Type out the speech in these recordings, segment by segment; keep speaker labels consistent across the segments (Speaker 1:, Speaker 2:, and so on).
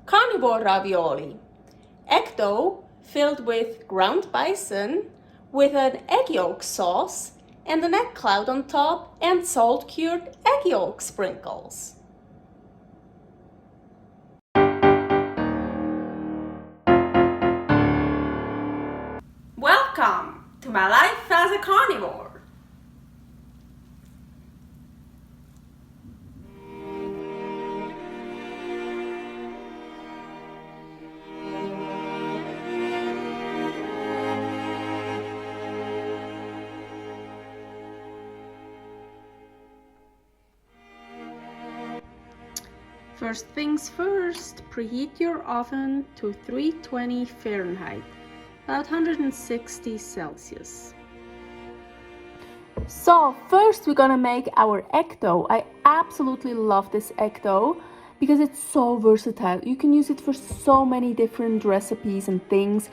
Speaker 1: Carnivore Ravioli. Egg dough filled with ground bison with an egg yolk sauce and an egg cloud on top and salt-cured egg yolk sprinkles. Welcome to my life as a carnivore. First things first, preheat your oven to 320 Fahrenheit, about 160 Celsius. So first we're gonna make our egg dough. I absolutely love this egg dough because it's so versatile. You can use it for so many different recipes and things.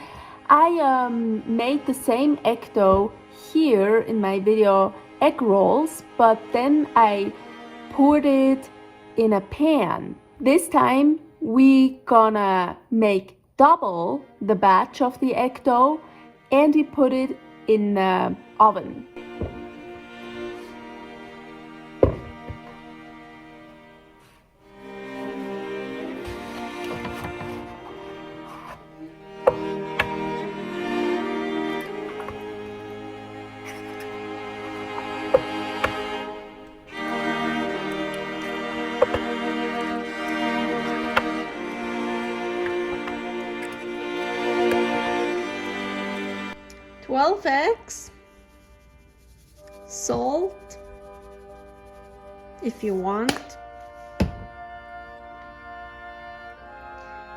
Speaker 1: I made the same egg dough here in my video egg rolls, but then I poured it in a pan. This time we gonna make double the batch of the egg dough and we put it in the oven. Eggs, salt if you want,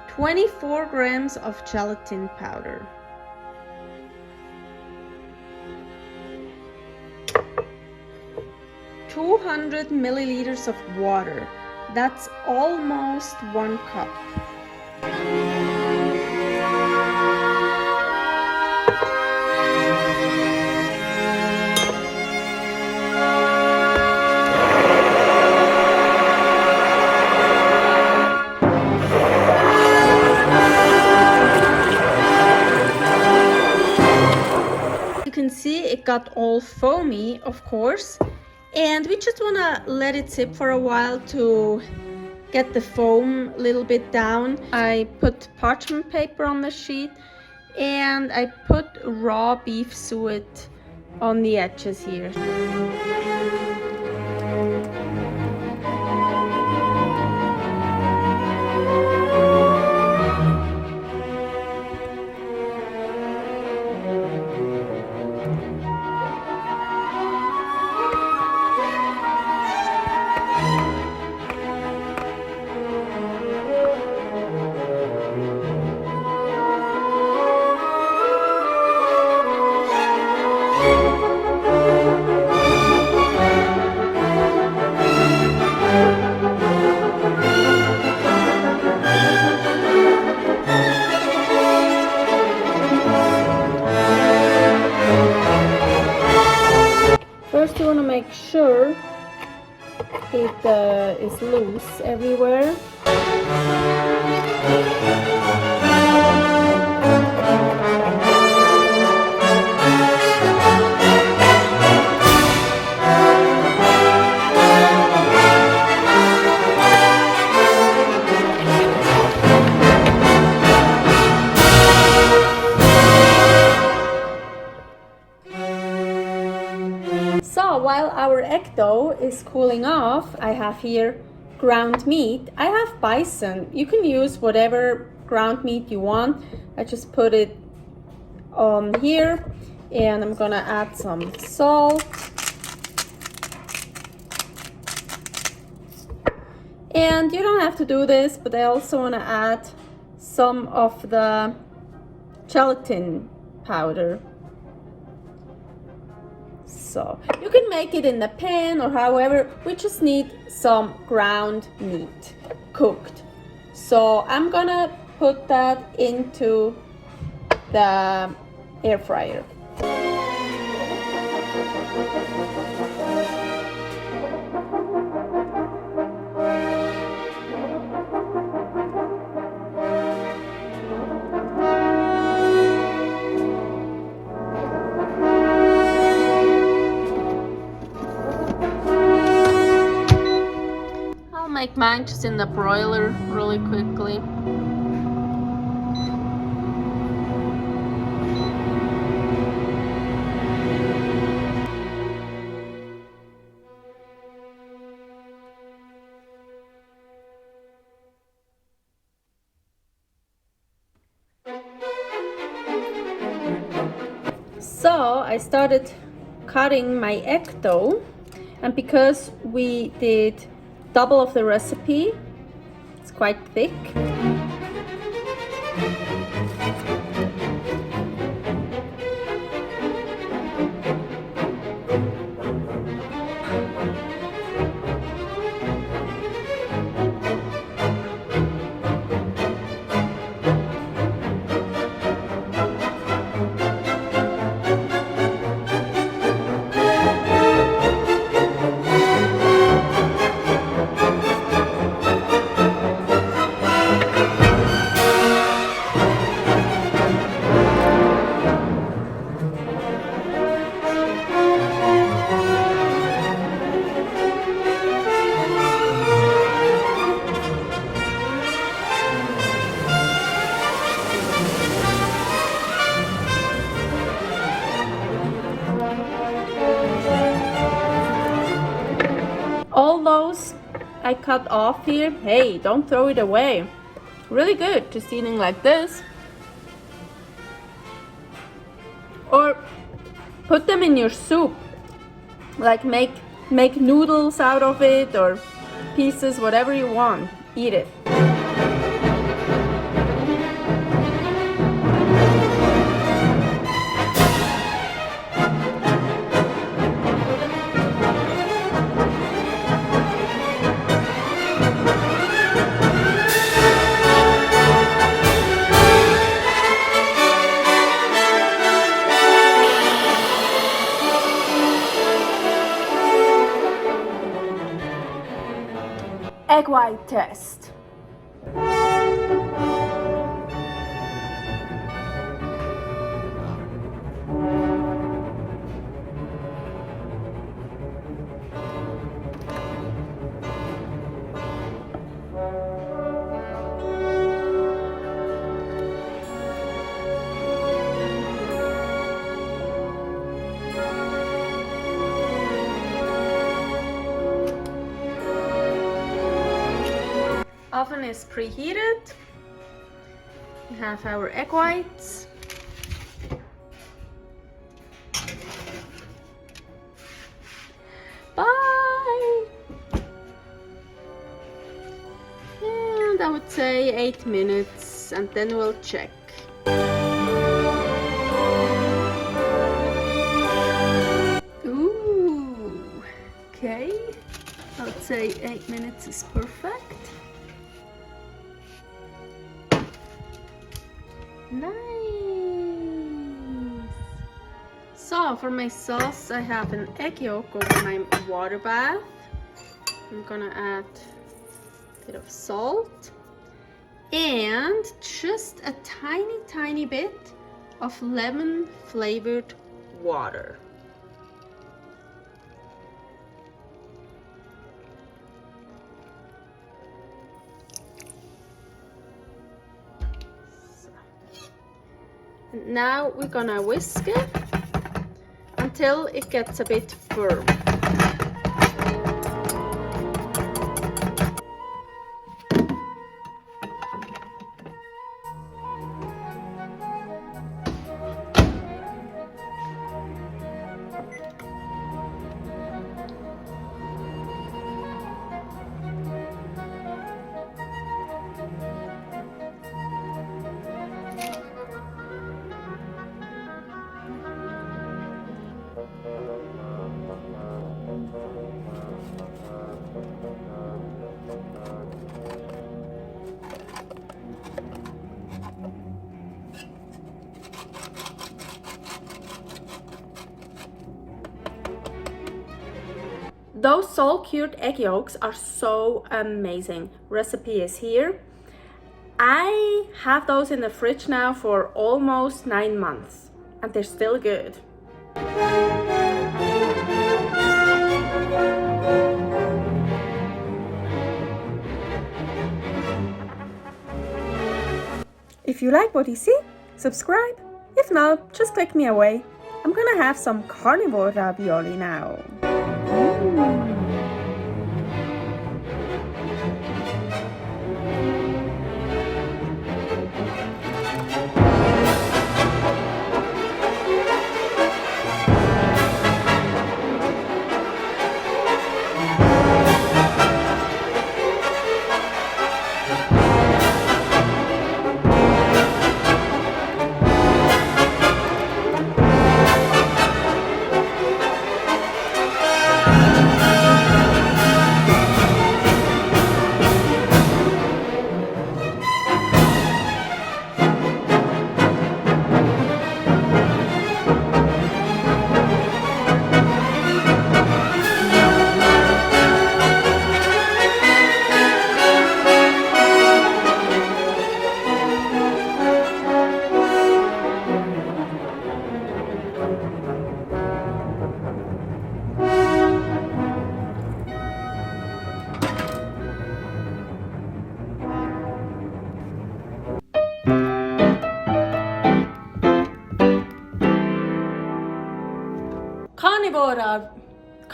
Speaker 1: 24 grams of gelatin powder, 200 milliliters of water, that's almost 1 cup. See, it got all foamy, of course, and we just want to let it sit for a while to get the foam a little bit down. I put parchment paper on the sheet and I put raw beef suet on the edges here. First you want to make sure it is loose everywhere. So while our egg dough is cooling off, I have here ground meat. I have bison. You can use whatever ground meat you want. I just put it on here and I'm gonna add some salt. And you don't have to do this, but I also want to add some of the gelatin powder. So you can make it in the pan or however, we just need some ground meat cooked. So I'm gonna put that into the air fryer. mine just in the broiler really quickly. So I started cutting my egg dough, and because we did double of the recipe, it's quite thick. All those I cut off here, hey, don't throw it away. Really good, just eating like this. Or put them in your soup, like make noodles out of it or pieces, whatever you want, eat it. Egg white test. Oven is preheated. We have our egg whites. Bye! And I would say 8 minutes, and then we'll check. Ooh, okay. I would say 8 minutes is perfect. Nice. So for my sauce, I have an egg yolk over my water bath. I'm gonna add a bit of salt and just a tiny bit of lemon flavored water. Now we're gonna whisk it until it gets a bit firm. Those salt-cured egg yolks are so amazing. Recipe is here. I have those in the fridge now for almost 9 months and they're still good.
Speaker 2: If you like what you see, subscribe. If not, just click me away. I'm gonna have some carnivore ravioli now.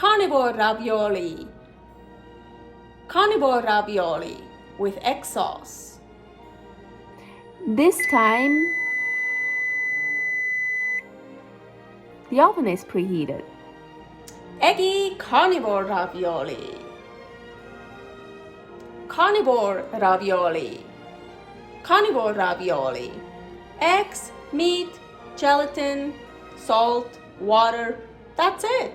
Speaker 3: Carnivore ravioli. Carnivore ravioli with egg sauce.
Speaker 1: This time, the oven is preheated.
Speaker 3: Eggy carnivore ravioli. Carnivore ravioli. Carnivore ravioli. Eggs, meat, gelatin, salt, water. That's it.